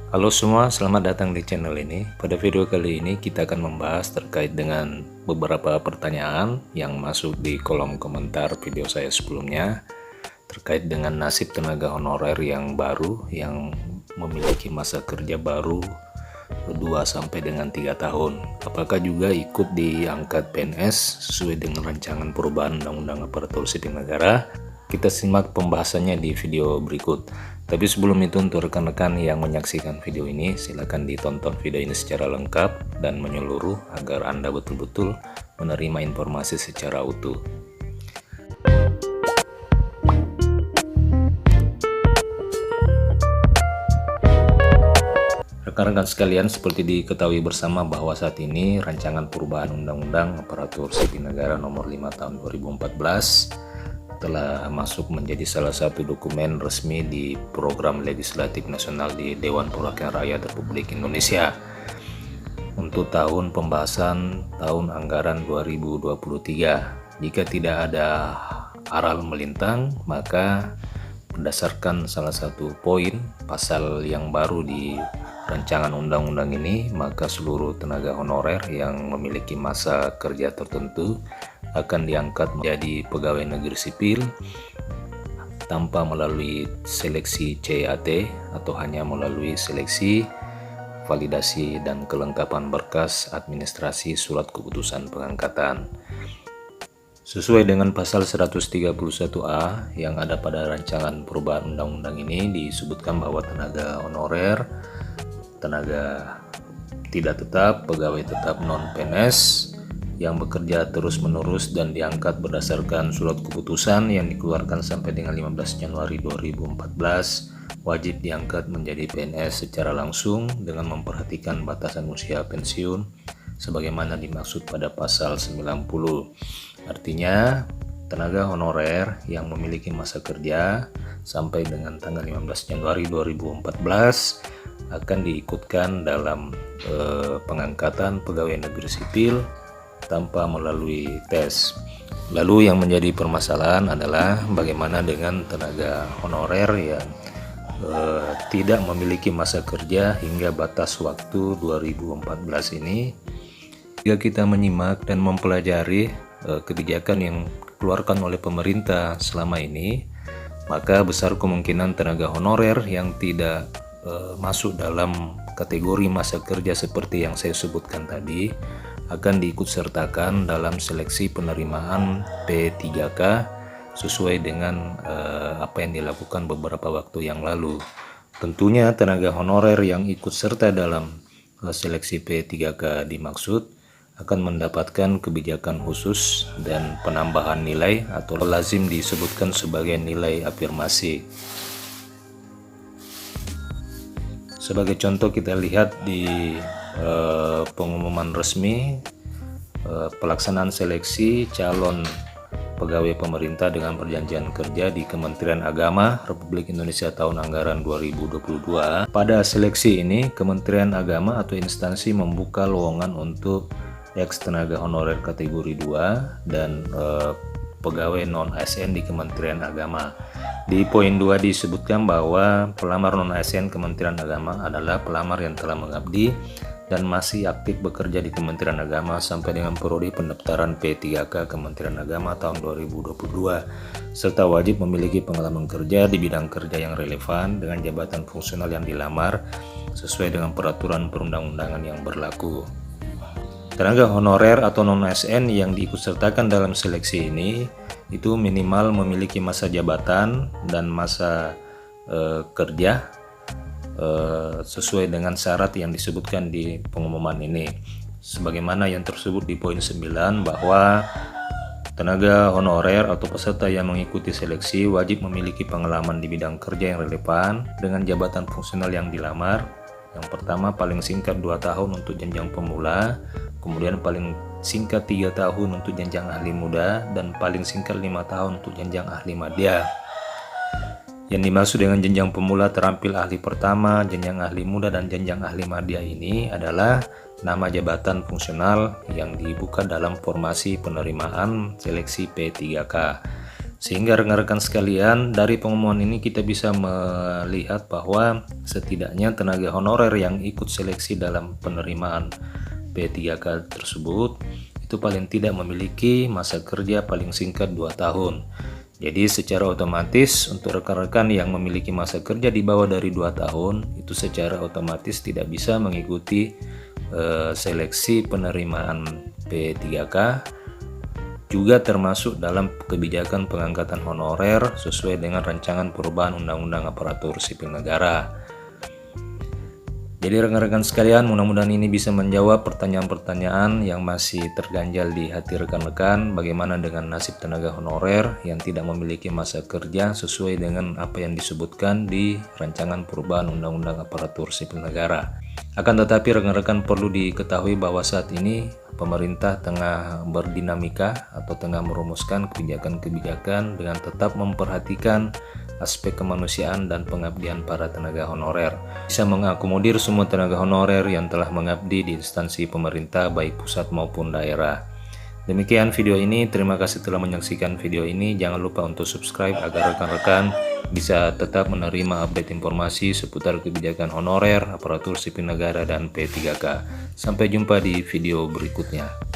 Halo semua, selamat datang di channel ini. Pada video kali ini kita akan membahas terkait dengan beberapa pertanyaan yang masuk di kolom komentar video saya sebelumnya terkait dengan nasib tenaga honorer yang baru yang memiliki masa kerja baru 2 sampai dengan 3 tahun. Apakah juga ikut diangkat PNS sesuai dengan rancangan perubahan Undang-Undang Aparatur Sipil Negara? Kita simak pembahasannya di video berikut. Tapi sebelum itu, untuk rekan-rekan yang menyaksikan video ini, silakan ditonton video ini secara lengkap dan menyeluruh agar Anda betul-betul menerima informasi secara utuh. Rekan-rekan sekalian, seperti diketahui bersama bahwa saat ini rancangan perubahan Undang-Undang Aparatur Sipil Negara Nomor 5 Tahun 2014 telah masuk menjadi salah satu dokumen resmi di Program Legislatif Nasional di Dewan Perwakilan Rakyat Republik Indonesia untuk tahun pembahasan tahun anggaran 2023. Jika tidak ada aral melintang, maka berdasarkan salah satu poin pasal yang baru di rancangan undang-undang ini, maka seluruh tenaga honorer yang memiliki masa kerja tertentu akan diangkat menjadi pegawai negeri sipil tanpa melalui seleksi CAT atau hanya melalui seleksi, validasi, dan kelengkapan berkas administrasi surat keputusan pengangkatan. Sesuai dengan pasal 131A yang ada pada rancangan perubahan undang-undang ini, disebutkan bahwa tenaga honorer, tenaga tidak tetap, pegawai tetap non-PNS yang bekerja terus-menerus dan diangkat berdasarkan surat keputusan yang dikeluarkan sampai dengan 15 Januari 2014 wajib diangkat menjadi PNS secara langsung dengan memperhatikan batasan usia pensiun sebagaimana dimaksud pada pasal 90. Artinya, tenaga honorer yang memiliki masa kerja sampai dengan tanggal 15 Januari 2014 akan diikutkan dalam pengangkatan pegawai negeri sipil tanpa melalui tes. Lalu yang menjadi permasalahan adalah bagaimana dengan tenaga honorer yang tidak memiliki masa kerja hingga batas waktu 2014 ini. Jika kita menyimak dan mempelajari kebijakan yang dikeluarkan oleh pemerintah selama ini, maka besar kemungkinan tenaga honorer yang tidak masuk dalam kategori masa kerja seperti yang saya sebutkan tadi akan diikutsertakan dalam seleksi penerimaan P3K sesuai dengan apa yang dilakukan beberapa waktu yang lalu. Tentunya tenaga honorer yang ikut serta dalam seleksi P3K dimaksud akan mendapatkan kebijakan khusus dan penambahan nilai atau lazim disebutkan sebagai nilai afirmasi. Sebagai contoh, kita lihat di pengumuman resmi pelaksanaan seleksi calon pegawai pemerintah dengan perjanjian kerja di Kementerian Agama Republik Indonesia tahun anggaran 2022. Pada seleksi ini, Kementerian Agama atau instansi membuka lowongan untuk ex tenaga honorer kategori 2 dan pegawai non-ASN di Kementerian Agama. Di poin 2 disebutkan bahwa pelamar non-ASN Kementerian Agama adalah pelamar yang telah mengabdi dan masih aktif bekerja di Kementerian Agama sampai dengan prodi pendaftaran P3K Kementerian Agama tahun 2022 serta wajib memiliki pengalaman kerja di bidang kerja yang relevan dengan jabatan fungsional yang dilamar sesuai dengan peraturan perundang-undangan yang berlaku. Tenaga honorer atau non-ASN yang diikutsertakan dalam seleksi ini itu minimal memiliki masa jabatan dan masa kerja sesuai dengan syarat yang disebutkan di pengumuman ini. Sebagaimana yang tersebut di poin 9 bahwa tenaga honorer atau peserta yang mengikuti seleksi wajib memiliki pengalaman di bidang kerja yang relevan dengan jabatan fungsional yang dilamar. Yang pertama paling singkat 2 tahun untuk jenjang pemula, kemudian paling singkat 3 tahun untuk jenjang ahli muda, dan paling singkat 5 tahun untuk jenjang ahli madya. Yang dimaksud dengan jenjang pemula terampil ahli pertama, jenjang ahli muda, dan jenjang ahli madya ini adalah nama jabatan fungsional yang dibuka dalam formasi penerimaan seleksi P3K. Sehingga rekan-rekan sekalian, dari pengumuman ini kita bisa melihat bahwa setidaknya tenaga honorer yang ikut seleksi dalam penerimaan P3K tersebut itu paling tidak memiliki masa kerja paling singkat 2 tahun. Jadi secara otomatis untuk rekan-rekan yang memiliki masa kerja di bawah dari 2 tahun itu secara otomatis tidak bisa mengikuti seleksi penerimaan P3K, juga termasuk dalam kebijakan pengangkatan honorer sesuai dengan rancangan perubahan Undang-Undang Aparatur Sipil Negara. Jadi rekan-rekan sekalian, mudah-mudahan ini bisa menjawab pertanyaan-pertanyaan yang masih terganjal di hati rekan-rekan. Bagaimana dengan nasib tenaga honorer yang tidak memiliki masa kerja sesuai dengan apa yang disebutkan di rancangan perubahan Undang-Undang Aparatur Sipil Negara. Akan tetapi rekan-rekan perlu diketahui bahwa saat ini pemerintah tengah berdinamika atau tengah merumuskan kebijakan-kebijakan dengan tetap memperhatikan aspek kemanusiaan dan pengabdian para tenaga honorer, bisa mengakomodir semua tenaga honorer yang telah mengabdi di instansi pemerintah baik pusat maupun daerah. Demikian video ini, terima kasih telah menyaksikan video ini. Jangan lupa untuk subscribe agar rekan-rekan bisa tetap menerima update informasi seputar kebijakan honorer, aparatur sipil negara, dan P3K. Sampai jumpa di video berikutnya.